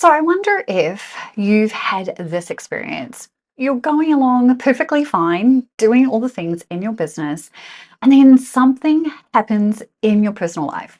So I wonder if you've had this experience. You're going along perfectly fine, doing all the things in your business, and then something happens in your personal life,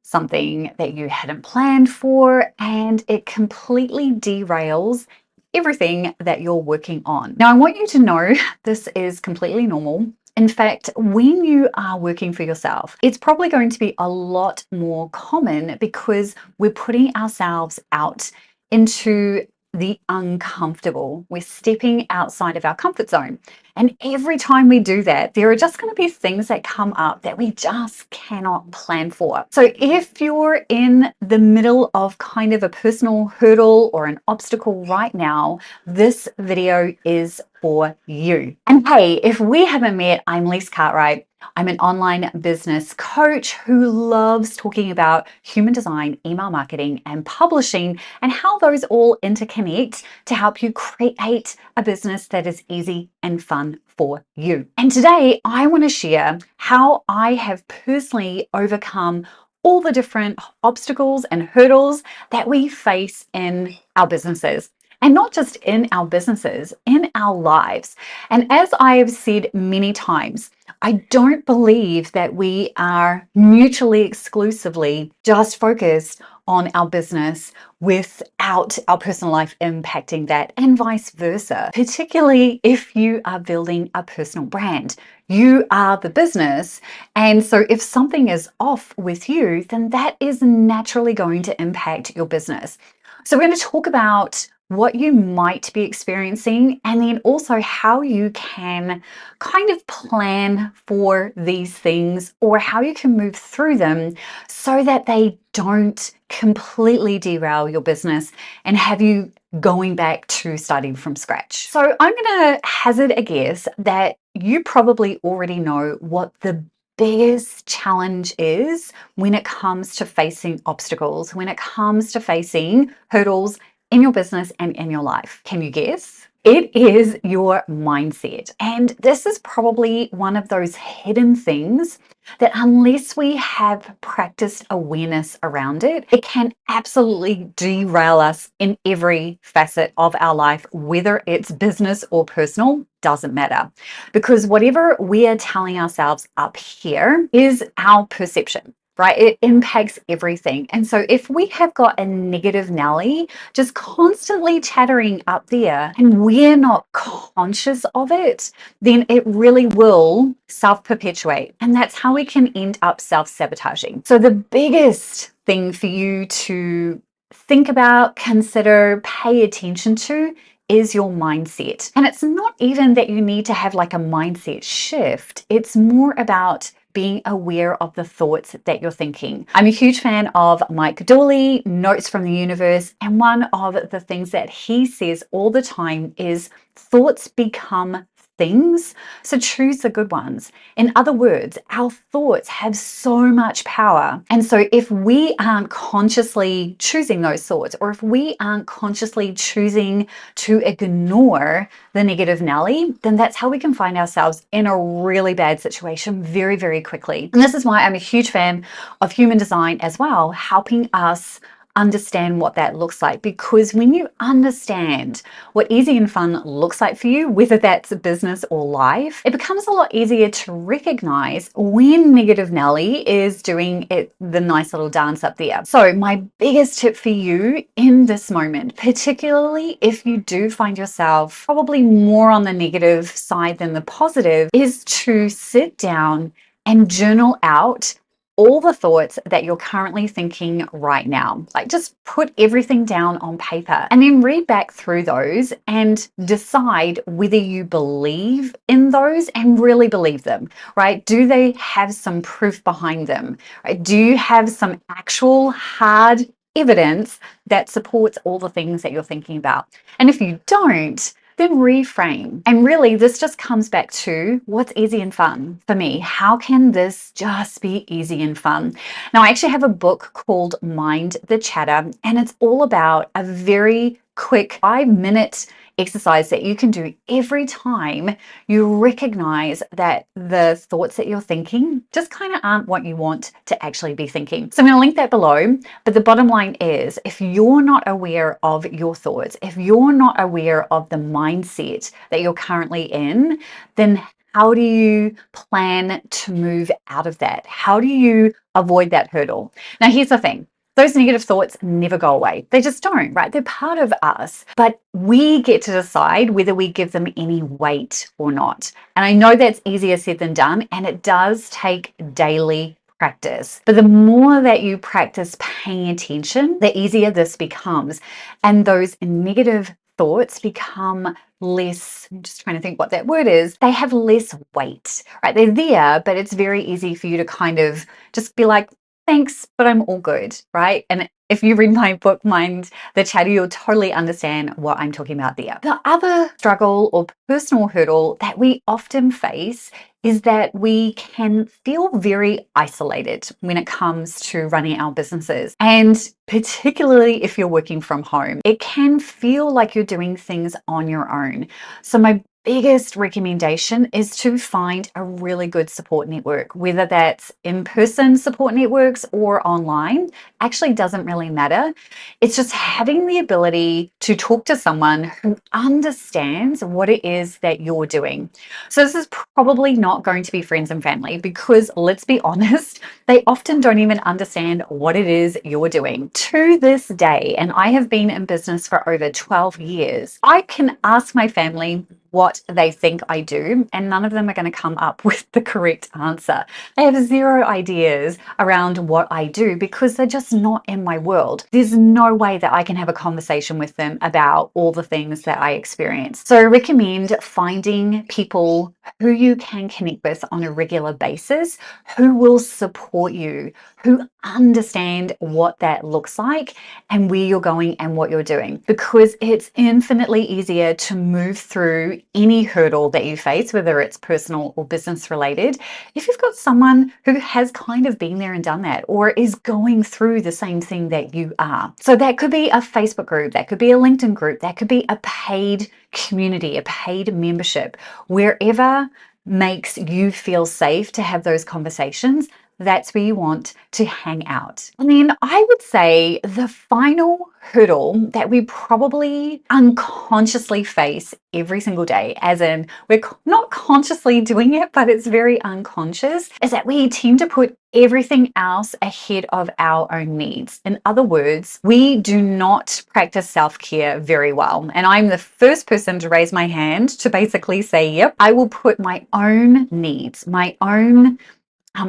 something that you hadn't planned for, and it completely derails everything that you're working on. Now, I want you to know this is completely normal. In fact, when you are working for yourself, it's probably going to be a lot more common because we're putting ourselves out into the uncomfortable. We're stepping outside of our comfort zone. And every time we do that, there are just going to be things that come up that we just cannot plan for. So if you're in the middle of kind of a personal hurdle or an obstacle right now, this video is for you. And hey, if we haven't met, I'm Lise Cartwright. I'm an online business coach who loves talking about human design, email marketing, and publishing, and how those all interconnect to help you create a business that is easy and fun for you. And today I want to share how I have personally overcome all the different obstacles and hurdles that we face in our businesses. And not just in our businesses, in our lives. And as I have said many times, I don't believe that we are mutually exclusively just focused on our business without our personal life impacting that, and vice versa, particularly if you are building a personal brand. You are the business. And so if something is off with you, then that is naturally going to impact your business. So we're going to talk about what you might be experiencing, and then also how you can kind of plan for these things or how you can move through them so that they don't completely derail your business and have you going back to starting from scratch. So I'm going to hazard a guess that you probably already know what the biggest challenge is when it comes to facing obstacles, when it comes to facing hurdles in your business and in your life. Can you guess? It is your mindset. And this is probably one of those hidden things that unless we have practiced awareness around it, it can absolutely derail us in every facet of our life, whether it's business or personal, doesn't matter. Because whatever we are telling ourselves up here is our perception. Right? It impacts everything. And so if we have got a negative Nelly just constantly chattering up there and we're not conscious of it, then it really will self-perpetuate. And that's how we can end up self-sabotaging. So the biggest thing for you to think about, consider, pay attention to is your mindset. And it's not even that you need to have like a mindset shift. It's more about being aware of the thoughts that you're thinking. I'm a huge fan of Mike Dooley, Notes from the Universe, and one of the things that he says all the time is thoughts become things, so choose the good ones. In other words, our thoughts have so much power. And so if we aren't consciously choosing those thoughts, or if we aren't consciously choosing to ignore the negative Nelly, then that's how we can find ourselves in a really bad situation very, very quickly. And this is why I'm a huge fan of human design as well, helping us understand what that looks like, because when you understand what easy and fun looks like for you, whether that's business or life, it becomes a lot easier to recognize when negative Nelly is doing the nice little dance up there. So my biggest tip for you in this moment, particularly if you do find yourself probably more on the negative side than the positive, is to sit down and journal out all the thoughts that you're currently thinking right now. Like, just put everything down on paper and then read back through those and decide whether you believe in those and really believe them, right? Do they have some proof behind them, right? Do you have some actual hard evidence that supports all the things that you're thinking about? And if you don't, then reframe. And really, this just comes back to what's easy and fun for me. How can this just be easy and fun? Now, I actually have a book called Mind the Chatter, and it's all about a very quick 5-minute exercise that you can do every time you recognize that the thoughts that you're thinking just kind of aren't what you want to actually be thinking. So I'm going to link that below. But the bottom line is, if you're not aware of your thoughts, if you're not aware of the mindset that you're currently in, then how do you plan to move out of that? How do you avoid that hurdle? Now, here's the thing. Those negative thoughts never go away. They just don't, right? They're part of us, but we get to decide whether we give them any weight or not. And I know that's easier said than done, and it does take daily practice. But the more that you practice paying attention, the easier this becomes. And those negative thoughts become less, I'm just trying to think what that word is, they have less weight, right? They're there, but it's very easy for you to kind of just be like, thanks, but I'm all good, right? And if you read my book, Mind the Chatter, you'll totally understand what I'm talking about there. The other struggle or personal hurdle that we often face is that we can feel very isolated when it comes to running our businesses. And particularly if you're working from home, it can feel like you're doing things on your own. So my biggest recommendation is to find a really good support network, whether that's in-person support networks or online. Actually doesn't really matter. It's just having the ability to talk to someone who understands what it is that you're doing. So this is probably not going to be friends and family, because let's be honest, they often don't even understand what it is you're doing. To this day, and I have been in business for over 12 years, I can ask my family what they think I do, and none of them are going to come up with the correct answer. They have zero ideas around what I do because they're just not in my world. There's no way that I can have a conversation with them about all the things that I experience. So I recommend finding people who you can connect with on a regular basis, who will support you, who understand what that looks like and where you're going and what you're doing, because it's infinitely easier to move through any hurdle that you face, whether it's personal or business related, if you've got someone who has kind of been there and done that, or is going through the same thing that you are. So that could be a Facebook group, that could be a LinkedIn group, that could be a paid community, a paid membership, wherever makes you feel safe to have those conversations. That's where you want to hang out. And then I would say the final hurdle that we probably unconsciously face every single day, as in we're not consciously doing it, but it's very unconscious, is that we tend to put everything else ahead of our own needs. In other words, we do not practice self-care very well. And I'm the first person to raise my hand to basically say, yep, I will put my own needs, my own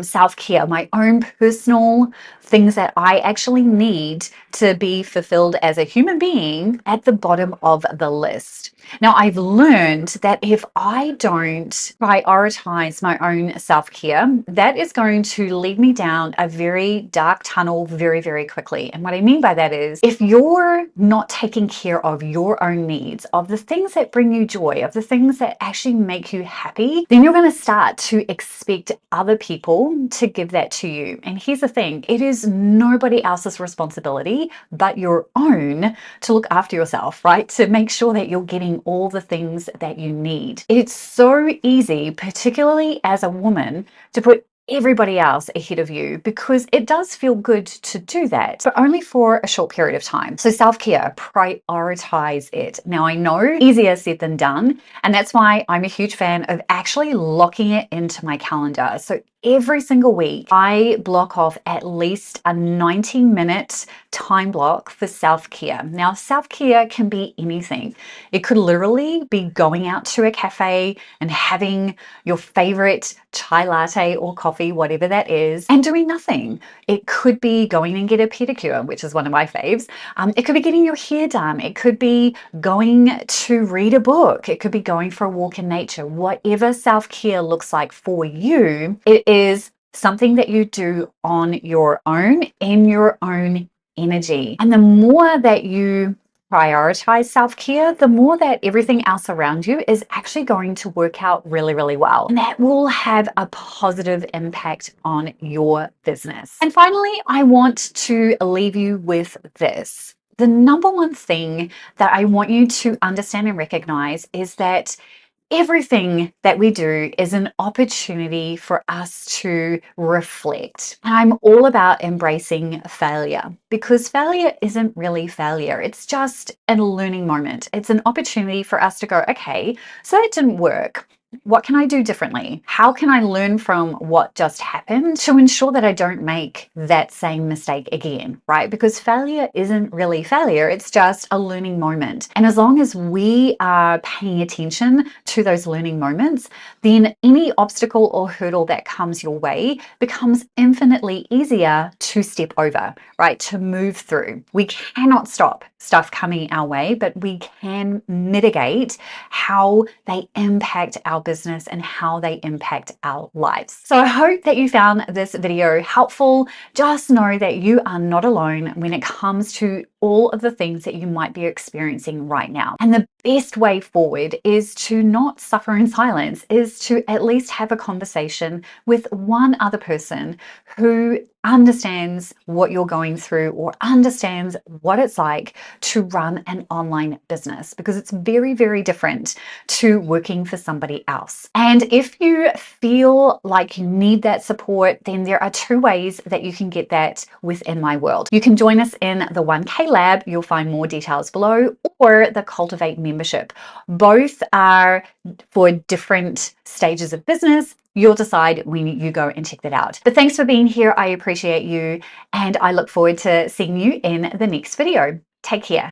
self-care, my own personal things that I actually need to be fulfilled as a human being at the bottom of the list. Now, I've learned that if I don't prioritize my own self-care, that is going to lead me down a very dark tunnel very, very quickly. And what I mean by that is, if you're not taking care of your own needs, of the things that bring you joy, of the things that actually make you happy, then you're going to start to expect other people to give that to you. And here's the thing, it is nobody else's responsibility but your own to look after yourself, right? To make sure that you're getting all the things that you need. It's so easy, particularly as a woman, to put everybody else ahead of you, because it does feel good to do that, but only for a short period of time. So self-care, prioritize it. Now, I know easier said than done, and that's why I'm a huge fan of actually locking it into my calendar. So every single week, I block off at least a 90-minute time block for self-care. Now, self-care can be anything. It could literally be going out to a cafe and having your favorite chai latte or coffee, whatever that is, and doing nothing. It could be going and get a pedicure, which is one of my faves. It could be getting your hair done. It could be going to read a book. It could be going for a walk in nature. Whatever self-care looks like for you, it is something that you do on your own, in your own energy. And the more that you prioritize self-care, the more that everything else around you is actually going to work out really, really well. And that will have a positive impact on your business. And finally, I want to leave you with this. The number one thing that I want you to understand and recognize is that everything that we do is an opportunity for us to reflect. And I'm all about embracing failure because failure isn't really failure. It's just a learning moment. It's an opportunity for us to go, okay, so that didn't work. What can I do differently? How can I learn from what just happened to ensure that I don't make that same mistake again, right? Because failure isn't really failure, it's just a learning moment. And as long as we are paying attention to those learning moments, then any obstacle or hurdle that comes your way becomes infinitely easier to step over, right? To move through. We cannot stop stuff coming our way, but we can mitigate how they impact our business and how they impact our lives. So I hope that you found this video helpful. Just know that you are not alone when it comes to all of the things that you might be experiencing right now. And the best way forward is to not suffer in silence, is to at least have a conversation with one other person who understands what you're going through or understands what it's like to run an online business, because it's very, very different to working for somebody else. And if you feel like you need that support, then there are two ways that you can get that within my world. You can join us in the 1K Lab. You'll find more details below, or the Cultivate membership. Both are for different stages of business. You'll decide when you go and check that out. But thanks for being here. I appreciate you, and I look forward to seeing you in the next video. Take care.